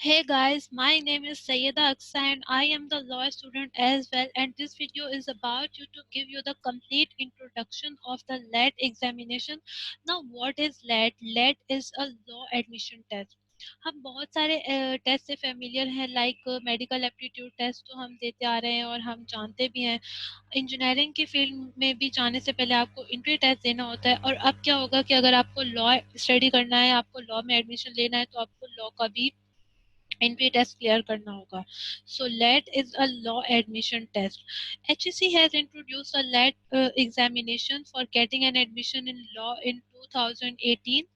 Hey guys, my name is Sayyeda Aksa and I am the law student as well, and this video is about you to give you the complete introduction of the LET examination. Now what is LET? LET is a law admission test. हम बहुत सारे test से familiar हैं, like medical aptitude test तो हम देते आ रहे हैं और हम जानते भी हैं। इंजीनियरिंग की फील्ड में भी जाने से पहले आपको एंट्री टेस्ट देना होता है, और अब क्या होगा कि अगर आपको लॉ स्टडी करना है, आपको लॉ में एडमिशन लेना है, तो आपको लॉ का भी एंट्री टेस्ट क्लियर करना होगा. So LET is a law admission test. HEC has introduced a LET examination for getting an admission in law in 2018.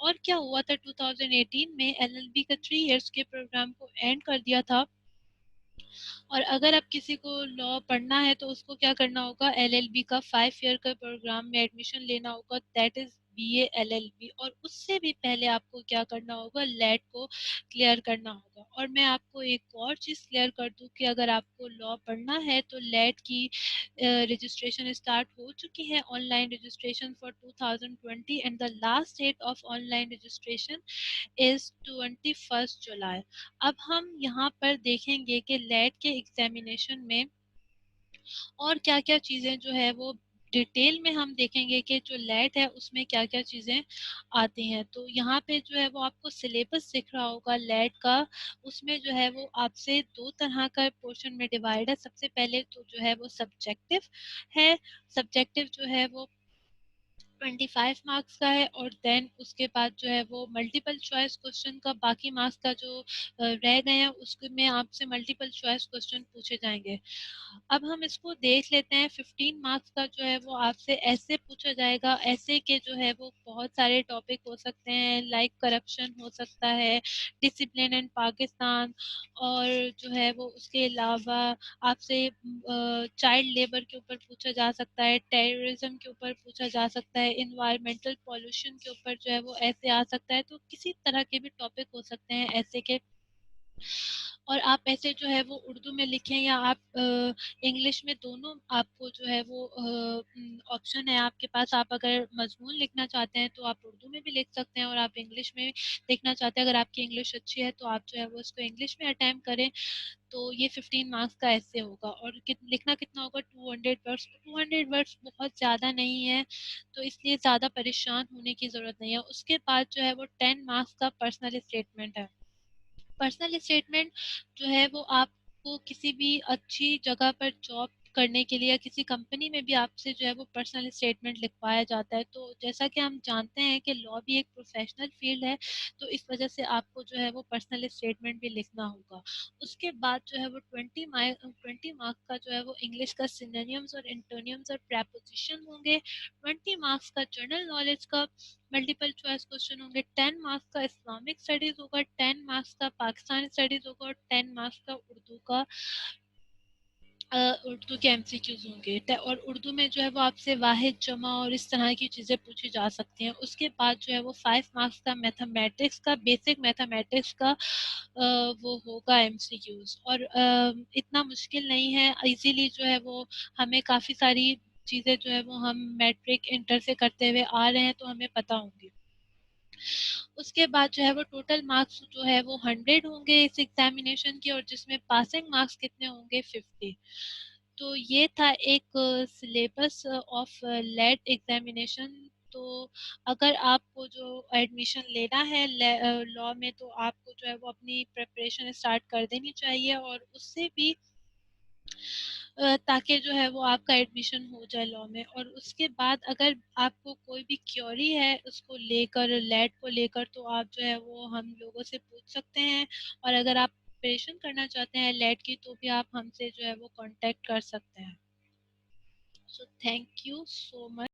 और क्या हुआ था 2018 में, LLB का 3 years के प्रोग्राम को एंड कर दिया था, और अगर आप किसी को लॉ पढ़ना है तो उसको क्या करना होगा, LLB का 5 ईयर का प्रोग्राम में एडमिशन लेना होगा, दैट इज BA LLB. और उससे भी पहले आपको क्या करना होगा, लेट को क्लियर करना होगा. और मैं आपको एक और चीज़ क्लियर कर दूं कि अगर आपको लॉ पढ़ना है तो लेट की रजिस्ट्रेशन स्टार्ट हो चुकी है, online registration for 2020, and the last date of online registration is 21 July. अब हम यहाँ पर देखेंगे कि लेट के एग्जामिनेशन में और क्या क्या चीज़ें जो है वो डिटेल में हम देखेंगे कि जो लेट है उसमें क्या क्या चीज़ें आती हैं. तो यहाँ पे जो है वो आपको सिलेबस दिख रहा होगा लेट का. उसमें जो है वो आपसे 2 तरह का पोर्शन में डिवाइड है. सबसे पहले तो जो है वो सब्जेक्टिव है. सब्जेक्टिव जो है वो 25 मार्क्स का है, और देन उसके बाद जो है वो मल्टीपल चॉइस क्वेश्चन का बाकी मार्क्स का जो रह गए हैं उसके में आपसे मल्टीपल चॉइस क्वेश्चन पूछे जाएंगे. अब हम इसको देख लेते हैं. 15 मार्क्स का जो है वो आपसे ऐसे पूछा जाएगा. ऐसे के जो है वो बहुत सारे टॉपिक हो सकते हैं, लाइक करप्शन हो सकता है, डिसिप्लिन इन पाकिस्तान, और जो है वो उसके अलावा आपसे चाइल्ड लेबर के ऊपर पूछा जा सकता है, टेररिज्म के ऊपर पूछा जा सकता है, इन्वायरमेंटल पॉल्यूशन के ऊपर जो है वो ऐसे आ सकता है. तो किसी तरह के भी टॉपिक हो सकते हैं ऐसे के. और आप ऐसे जो है वो उर्दू में लिखें या आप इंग्लिश में, दोनों आपको जो है वो ऑप्शन है आपके पास. आप अगर मजमून लिखना चाहते हैं तो आप उर्दू में भी लिख सकते हैं, और आप इंग्लिश में लिखना चाहते हैं, अगर आपकी इंग्लिश अच्छी है तो आप जो है वो इसको इंग्लिश में अटैम्प्ट करें. तो ये 15 मार्क्स का ऐसे होगा. और लिखना कितना होगा, 200 वर्ड्स. 200 वर्ड्स बहुत ज़्यादा नहीं है, तो इसलिए ज़्यादा परेशान होने की ज़रूरत नहीं है. उसके बाद जो है वो 10 मार्क्स का पर्सनल स्टेटमेंट है. पर्सनल स्टेटमेंट जो है वो आपको किसी भी अच्छी जगह पर जॉब करने के लिए या किसी कंपनी में भी आपसे जो है वो पर्सनल स्टेटमेंट लिखवाया जाता है. तो जैसा कि हम जानते हैं कि लॉ भी एक प्रोफेशनल फील्ड है, तो इस वजह से आपको जो है वो पर्सनल स्टेटमेंट भी लिखना होगा. उसके बाद जो है वो 20 मार्क्स का जो है वो इंग्लिश का सिनोनिम्स और एंटोनिम्स और प्रेपोजिशन होंगे. 20 मार्क्स का जनरल नॉलेज का मल्टीपल चॉइस क्वेश्चन होंगे. 10 मार्क्स का इस्लामिक स्टडीज होगा, 10 मार्क्स का पाकिस्तान स्टडीज होगा, और 10 मार्क्स का उर्दू के एमसीक्यूज होंगे. और उर्दू में जो है वो आपसे वाहिद जमा और इस तरह की चीज़ें पूछी जा सकती हैं. उसके बाद जो है वो 5 मार्क्स का मैथमेटिक्स का, बेसिक मैथमेटिक्स का वो होगा एमसीक्यूज. और इतना मुश्किल नहीं है, इजीली जो है वो हमें काफ़ी सारी चीज़ें जो है वो हम मैट्रिक इंटर से करते हुए आ रहे हैं तो हमें पता होंगी. उसके बाद जो है वो टोटल मार्क्स जो है वो 100 होंगे इस एग्जामिनेशन के, और जिसमें पासिंग मार्क्स कितने होंगे, 50. तो ये था एक सिलेबस ऑफ लेट एग्जामिनेशन. तो अगर आपको जो एडमिशन लेना है लॉ में, तो आपको जो है वो अपनी प्रिपरेशन स्टार्ट कर देनी चाहिए, और उससे भी ताकि जो है वो आपका एडमिशन हो जाए लॉ में. और उसके बाद अगर आपको कोई भी क्योरी है उसको लेकर, लेट को लेकर, तो आप जो है वो हम लोगों से पूछ सकते हैं. और अगर आप प्रिपरेशन करना चाहते हैं लेट की तो भी आप हमसे जो है वो कांटेक्ट कर सकते हैं. So thank you so much.